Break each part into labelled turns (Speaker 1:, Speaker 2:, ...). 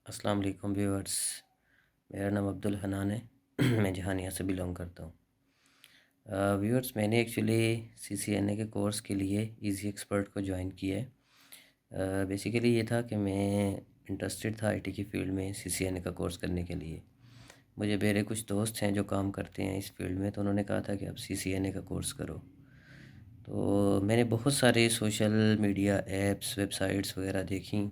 Speaker 1: السلام علیکم ویورز، میرا نام عبدالحنان ہے۔ میں جہانیہ سے بلونگ کرتا ہوں۔ ویورز، میں نے ایکچولی CCNA کے کورس کے لیے ایزی ایکسپرٹ کو جوائن کیا ہے۔ بیسیکلی یہ تھا کہ میں انٹرسٹڈ تھا IT کی فیلڈ میں CCNA کا کورس کرنے کے لیے۔ مجھے میرے کچھ دوست ہیں جو کام کرتے ہیں اس فیلڈ میں، تو انہوں نے کہا تھا کہ اب CCNA کا کورس کرو۔ تو میں نے بہت سارے social media apps, web sites وغیرہ دیکھیں،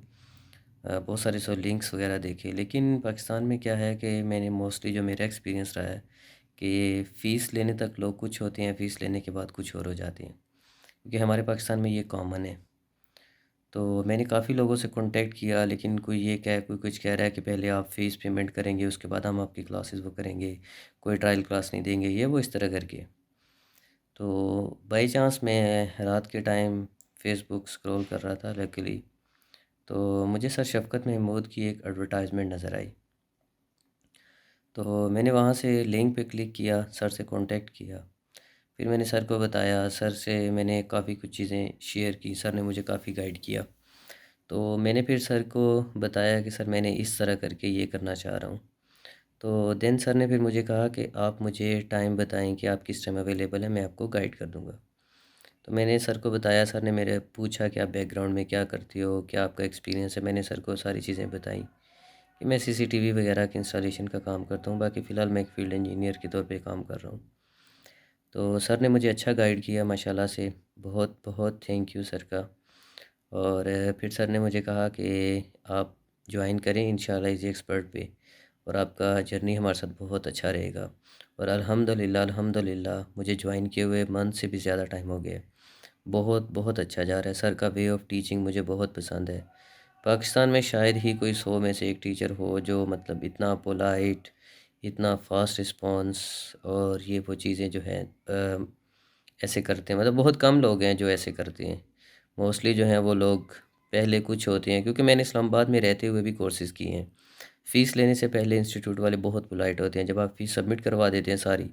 Speaker 1: بہت سارے لنکس وغیرہ دیکھے، لیکن پاکستان میں کیا ہے کہ میں نے موسٹلی جو میرا ایکسپیرینس رہا ہے کہ فیس لینے تک لوگ کچھ ہوتے ہیں، فیس لینے کے بعد کچھ اور ہو جاتے ہیں، کیونکہ ہمارے پاکستان میں یہ کامن ہے۔ تو میں نے کافی لوگوں سے کانٹیکٹ کیا، لیکن کوئی کچھ کہہ رہا ہے کہ پہلے آپ فیس پیمنٹ کریں گے، اس کے بعد ہم آپ کی کلاسز وہ کریں گے، کوئی ٹرائل کلاس نہیں دیں گے، یہ وہ اس طرح کر کے۔ تو بائی چانس میں رات کے ٹائم فیس بک اسکرول کر رہا تھا لکیلی، تو مجھے سر شفقت محمود کی ایک ایڈورٹائزمنٹ نظر آئی۔ تو میں نے وہاں سے لنک پہ کلک کیا، سر سے کانٹیکٹ کیا، پھر میں نے سر کو بتایا، سر سے میں نے کافی کچھ چیزیں شیئر کی، سر نے مجھے کافی گائیڈ کیا۔ تو میں نے پھر سر کو بتایا کہ سر میں نے اس طرح کر کے یہ کرنا چاہ رہا ہوں۔ تو دین سر نے پھر مجھے کہا کہ آپ مجھے ٹائم بتائیں کہ آپ کس ٹائم اویلیبل ہیں، میں آپ کو گائیڈ کر دوں گا۔ تو میں نے سر کو بتایا، سر نے میرے پوچھا کہ آپ بیک گراؤنڈ میں کیا کرتے ہو، کیا آپ کا ایکسپیرینس ہے۔ میں نے سر کو ساری چیزیں بتائیں کہ میں CCTV وغیرہ کے انسٹالیشن کا کام کرتا ہوں، باقی فی الحال میں ایک فیلڈ انجینئر کے طور پہ کام کر رہا ہوں۔ تو سر نے مجھے اچھا گائیڈ کیا ماشاءاللہ سے، بہت بہت تھینک یو سر کا۔ اور پھر سر نے مجھے کہا کہ آپ جوائن کریں انشاءاللہ ایزی ایکسپرٹ پہ، اور آپ کا جرنی ہمارے ساتھ بہت اچھا رہے گا۔ اور الحمدللہ مجھے جوائن کیے ہوئے منتھ سے بھی زیادہ ٹائم ہو گیا ہے، بہت بہت اچھا جا رہا ہے۔ سر کا وے آف ٹیچنگ مجھے بہت پسند ہے۔ پاکستان میں شاید ہی کوئی 100 میں سے ایک ٹیچر ہو جو مطلب اتنا پولائٹ، اتنا فاسٹ رسپانس، اور یہ وہ چیزیں جو ہیں ایسے کرتے ہیں۔ مطلب بہت کم لوگ ہیں جو ایسے کرتے ہیں، موسٹلی جو ہیں وہ لوگ پہلے کچھ ہوتے ہیں، کیونکہ میں نے اسلام آباد میں رہتے ہوئے بھی کورسز کیے ہیں۔ فیس لینے سے پہلے انسٹیٹیوٹ والے بہت پولائٹ ہوتے ہیں، جب آپ فیس سبمٹ کروا دیتے ہیں ساری،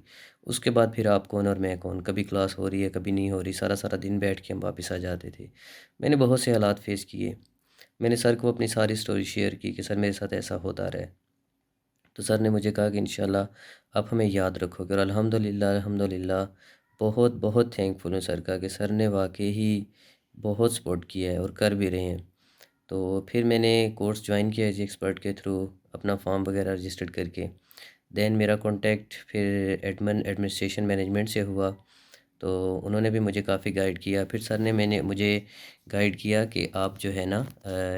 Speaker 1: اس کے بعد پھر آپ کون اور میں کون، کبھی کلاس ہو رہی ہے کبھی نہیں ہو رہی، سارا سارا دن بیٹھ کے ہم واپس آ جاتے تھے۔ میں نے بہت سے حالات فیس کیے، میں نے سر کو اپنی ساری سٹوری شیئر کی کہ سر میرے ساتھ ایسا ہوتا رہا ہے۔ تو سر نے مجھے کہا کہ انشاءاللہ آپ ہمیں یاد رکھو گے، اور الحمدللہ بہت بہت تھینک فل ہوں سر کا کہ سر نے واقعی ہی بہت سپورٹ کیا ہے اور کر بھی رہے ہیں۔ تو پھر میں نے کورس جوائن کیا ایزی ایکسپرٹ کے تھرو، اپنا فارم وغیرہ رجسٹرڈ کر کے، دین میرا کانٹیکٹ پھر ایڈمنسٹریشن مینجمنٹ سے ہوا، تو انہوں نے بھی مجھے کافی گائیڈ کیا۔ پھر سر نے مجھے گائیڈ کیا کہ آپ جو ہے نا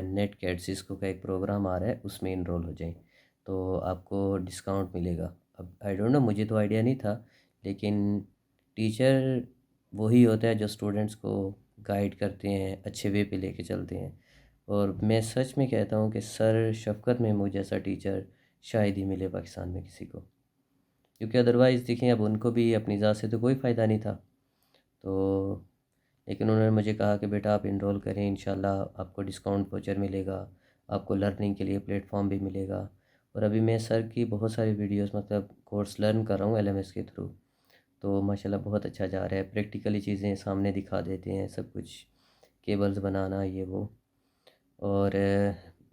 Speaker 1: نیٹ کیڈ کا ایک پروگرام آ رہا ہے، اس میں انرول ہو جائیں تو آپ کو ڈسکاؤنٹ ملے گا۔ اب آئی ڈونٹ نو، مجھے تو آئیڈیا نہیں تھا، لیکن ٹیچر وہی ہوتا ہے جو اسٹوڈنٹس کو گائیڈ کرتے ہیں، اچھے وے پہ لے کے چلتے ہیں۔ اور میں سچ میں کہتا ہوں کہ سر شفقت محمود جیسا ٹیچر شاید ہی ملے پاکستان میں کسی کو، کیونکہ ادروائز دیکھیں اب ان کو بھی اپنی ذات سے تو کوئی فائدہ نہیں تھا۔ تو لیکن انہوں نے مجھے کہا کہ بیٹا آپ انرول کریں، انشاءاللہ آپ کو ڈسکاؤنٹ واچر ملے گا، آپ کو لرننگ کے لیے پلیٹ فارم بھی ملے گا۔ اور ابھی میں سر کی بہت ساری ویڈیوز مطلب کورس لرن کر رہا ہوں LMS کے تھرو، تو ماشاءاللہ بہت اچھا جا رہا ہے، پریکٹیکلی چیزیں سامنے دکھا دیتے ہیں، سب کچھ کیبلز بنانا یہ وہ۔ اور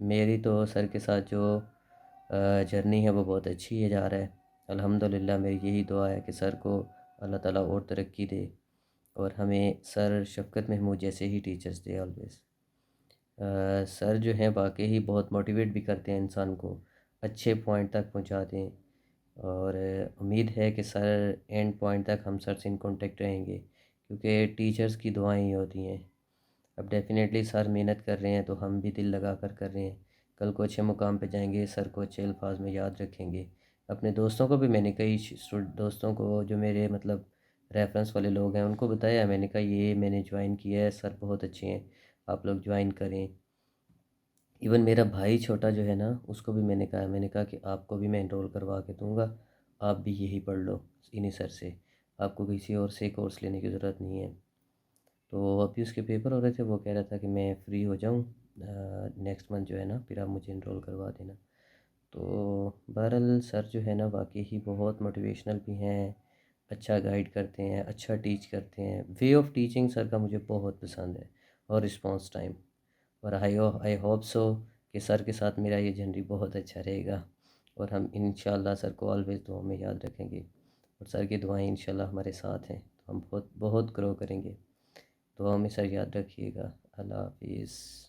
Speaker 1: میری تو سر کے ساتھ جو جرنی ہے وہ بہت اچھی ہے، جا رہا ہے الحمدللہ۔ میری یہی دعا ہے کہ سر کو اللہ تعالیٰ اور ترقی دے، اور ہمیں سر شفقت محمود جیسے ہی ٹیچرز دے آلویز۔ سر جو ہیں واقعی ہی بہت موٹیویٹ بھی کرتے ہیں انسان کو، اچھے پوائنٹ تک پہنچاتے ہیں، اور امید ہے کہ سر اینڈ پوائنٹ تک ہم سر سے ان کانٹیکٹ رہیں گے، کیونکہ ٹیچرز کی دعائیں ہی ہوتی ہیں۔ اب ڈیفینیٹلی سر محنت کر رہے ہیں تو ہم بھی دل لگا کر رہے ہیں، کل کو اچھے مقام پہ جائیں گے، سر کو اچھے الفاظ میں یاد رکھیں گے۔ اپنے دوستوں کو بھی میں نے کئی دوستوں کو جو میرے مطلب ریفرنس والے لوگ ہیں ان کو بتایا، میں نے کہا یہ میں نے جوائن کیا ہے، سر بہت اچھے ہیں، آپ لوگ جوائن کریں۔ ایون میرا بھائی چھوٹا جو ہے نا، اس کو بھی میں نے کہا کہ آپ کو بھی میں انرول کروا کے دوں گا، آپ بھی یہی پڑھ لو انہی سر سے، آپ کو کسی اور سے کورس لینے کی ضرورت نہیں ہے۔ تو ابھی اس کے پیپر ہو رہے تھے، وہ کہہ رہا تھا کہ میں فری ہو جاؤں نیکسٹ منتھ جو ہے نا، پھر آپ مجھے انرول کروا دینا۔ تو بہرحال سر جو ہے نا واقعی ہی بہت موٹیویشنل بھی ہیں، اچھا گائیڈ کرتے ہیں، اچھا ٹیچ کرتے ہیں، وے آف ٹیچنگ سر کا مجھے بہت پسند ہے، اور رسپانس ٹائم، اور آئی ہوپ سو کہ سر کے ساتھ میرا یہ جرنی بہت اچھا رہے گا، اور ہم انشاءاللہ سر کو آلویز دعاؤں میں یاد رکھیں گے، اور سر کی دعائیں انشاءاللہ ہمارے ساتھ ہیں تو ہم بہت بہت گرو کریں گے۔ دعاؤں میں سر یاد رکھیے گا۔ اللہ حافظ۔